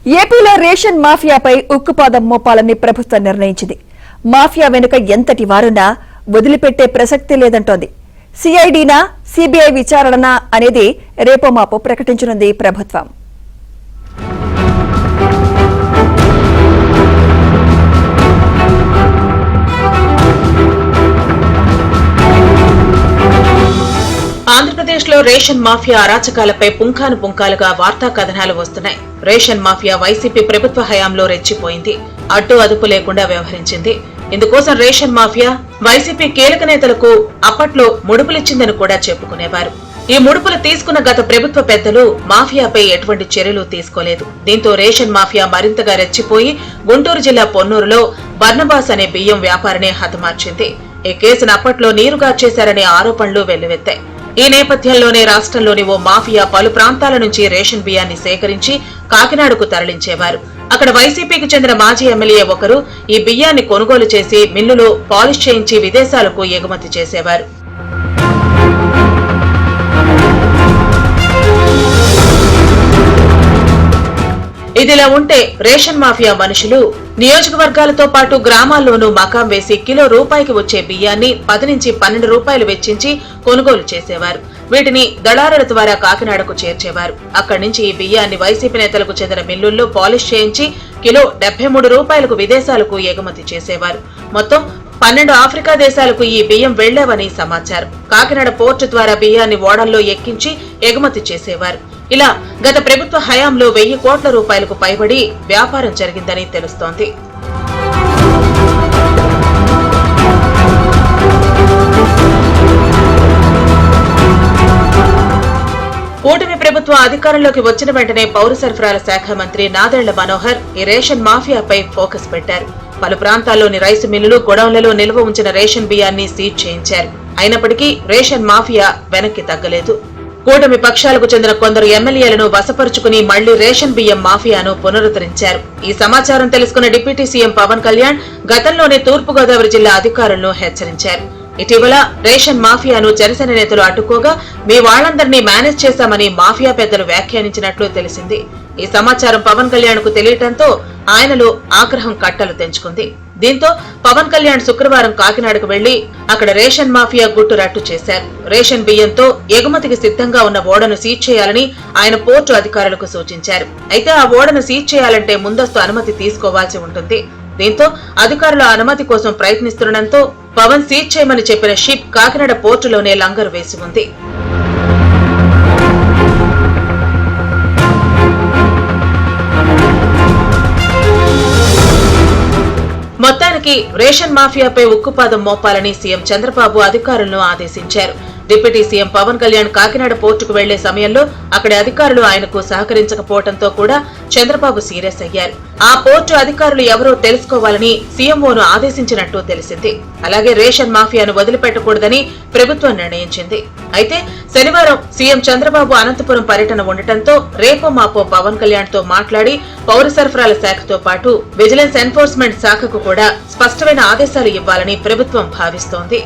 ఏపీలో రేషన్ మాఫియాపై ఉక్కుపాదం మోపాలని ప్రభుత్వం నిర్ణయించింది. మాఫియా వెనుక ఎంతటి వారున్నా వదిలిపెట్టే ప్రసక్తి లేదంటోంది. సిఐడినా సిబిఐ విచారణనా అనేది రేపో మాపో ప్రకటించనుంది ప్రభుత్వం. ఆంధ్రప్రదేశ్లో రేషన్ మాఫియా అరాచకాలపై పుంఖాను పుంఖాలుగా వార్తా కథనాలు వస్తున్నాయి. రేషన్ మాఫియా వైసీపీ ప్రభుత్వ హయాంలో రెచ్చిపోయింది. అడ్డు అదుపు లేకుండా వ్యవహరించింది. ఇందుకోసం రేషన్ మాఫియా వైసీపీ కీలక నేతలకు అప్పట్లో ముడుపులిచ్చిందని కూడా చెప్పుకునేవారు. ఈ ముడుపులు తీసుకున్న గత ప్రభుత్వ పెద్దలు మాఫియాపై ఎటువంటి చర్యలు తీసుకోలేదు. దీంతో రేషన్ మాఫియా మరింతగా రెచ్చిపోయి గుంటూరు జిల్లా పొన్నూరులో బర్నబాస్ అనే బియ్యం వ్యాపారిని హతమార్చింది. ఈ కేసును అప్పట్లో నీరుగార్చేశారనే ఆరోపణలు వెల్లువెత్తాయి. ఈ నేపథ్యంలోనే రాష్ట్రంలోని ఓ మాఫియా పలు ప్రాంతాల నుంచి రేషన్ బియ్యాన్ని సేకరించి కాకినాడకు తరలించేవారు. అక్కడ వైసీపీకి చెందిన మాజీ ఎమ్మెల్యే ఒకరు ఈ బియ్యాన్ని కొనుగోలు చేసి మిల్లులో పాలిష్ చేయించి విదేశాలకు ఎగుమతి చేసేవారు. ఇదిలా ఉంటే రేషన్ మాఫియా మనుషులు నియోజకవర్గాలతో పాటు గ్రామాల్లోనూ మకాం వేసి కిలో రూపాయికి వచ్చే బియ్యాన్ని 10 నుంచి 12 రూపాయలు వెచ్చించి కొనుగోలు చేసేవారు. వీటిని దళారుల ద్వారా కాకినాడకు చేర్చేవారు. అక్కడి నుంచి ఈ బియ్యాన్ని వైసీపీ నేతలకు చెందిన మిల్లుల్లో పాలిష్ చేయించి కిలో 73 రూపాయలకు విదేశాలకు ఎగుమతి చేసేవారు. మొత్తం 12 ఆఫ్రికా దేశాలకు ఈ బియ్యం వెళ్లేవని సమాచారం. కాకినాడ పోర్టు ద్వారా బియ్యాన్ని ఓడల్లో ఎక్కించి ఎగుమతి చేసేవారు. ఇలా గత ప్రభుత్వ హయాంలో 1000 కోట్ల రూపాయలకు పైబడి వ్యాపారం జరిగిందని తెలుస్తోంది. కూటమి ప్రభుత్వం అధికారంలోకి వచ్చిన వెంటనే పౌర సరఫరాల శాఖ మంత్రి నాదెళ్ల మనోహర్ ఈ రేషన్ మాఫియాపై ఫోకస్ పెట్టారు. పలు ప్రాంతాల్లోని రైసు మిల్లులు, గొడౌన్లలో నిల్వ ఉంచిన రేషన్ బియ్యాన్ని సీజ్ చేయించారు. అయినప్పటికీ రేషన్ మాఫియా వెనక్కి తగ్గలేదు. కూటమి పక్షాలకు చెందిన కొందరు ఎమ్మెల్యేలను వశపరుచుకుని మళ్లీ రేషన్ బియ్యం మాఫియాను పునరుద్ధరించారు. ఈ సమాచారం తెలుసుకున్న డిప్యూటీ సీఎం పవన్ కళ్యాణ్ గతంలోనే తూర్పుగోదావరి జిల్లా అధికారులను హెచ్చరించారు. ఇటీవల రేషన్ మాఫియాను జనసేన నేతలు అడ్డుకోగా మీ వాళ్లందరినీ మేనేజ్ చేశామని మాఫియా పెద్దలు వ్యాఖ్యానించినట్లు తెలిసింది. ఈ సమాచారం పవన్ కళ్యాణ్ కు తెలియటంతో ఆయనలో ఆగ్రహం కట్టలు తెంచుకుంది. దీంతో పవన్ కళ్యాణ్ శుక్రవారం కాకినాడకు వెళ్లి అక్కడ రేషన్ మాఫియా గుట్టు రట్టు చేశారు. రేషన్ బియ్యంతో ఎగుమతికి సిద్ధంగా ఉన్న ఓడను సీజ్ చేయాలని ఆయన పోర్టు అధికారులకు సూచించారు. అయితే ఆ ఓడను సీజ్ చేయాలంటే ముందస్తు అనుమతి తీసుకోవాల్సి ఉంటుంది. దీంతో అధికారుల అనుమతి కోసం ప్రయత్నిస్తుండటంతో పవన్ సీజ్ చేయమని చెప్పిన షిప్ కాకినాడ పోర్టులోనే లంగరు వేసి ఉంది. మొత్తానికి రేషన్ మాఫియాపై ఉక్కుపాదం మోపాలని సీఎం చంద్రబాబు అధికారులను ఆదేశించారు. డిప్యూటీ సీఎం పవన్ కళ్యాణ్ కాకినాడ పోర్టుకు వెళ్లే సమయంలో అక్కడి అధికారులు ఆయనకు సహకరించకపోవడంతో కూడా చంద్రబాబు సీరియస్ అయ్యారు. ఆ పోర్టు అధికారులు ఎవరో తెలుసుకోవాలని సీఎంఓను ఆదేశించినట్టు తెలిసింది. అలాగే రేషన్ మాఫియాను వదిలిపెట్టకూడదని ప్రభుత్వం నిర్ణయించింది. అయితే శనివారం సీఎం చంద్రబాబు అనంతపురం పర్యటన ఉండటంతో రేపో మాపో పవన్ కళ్యాణ్ తో మాట్లాడి పౌర సరఫరాల శాఖతో పాటు విజిలెన్స్ ఎన్ఫోర్స్మెంట్ శాఖకు కూడా స్పష్టమైన ఆదేశాలు ఇవ్వాలని ప్రభుత్వం భావిస్తోంది.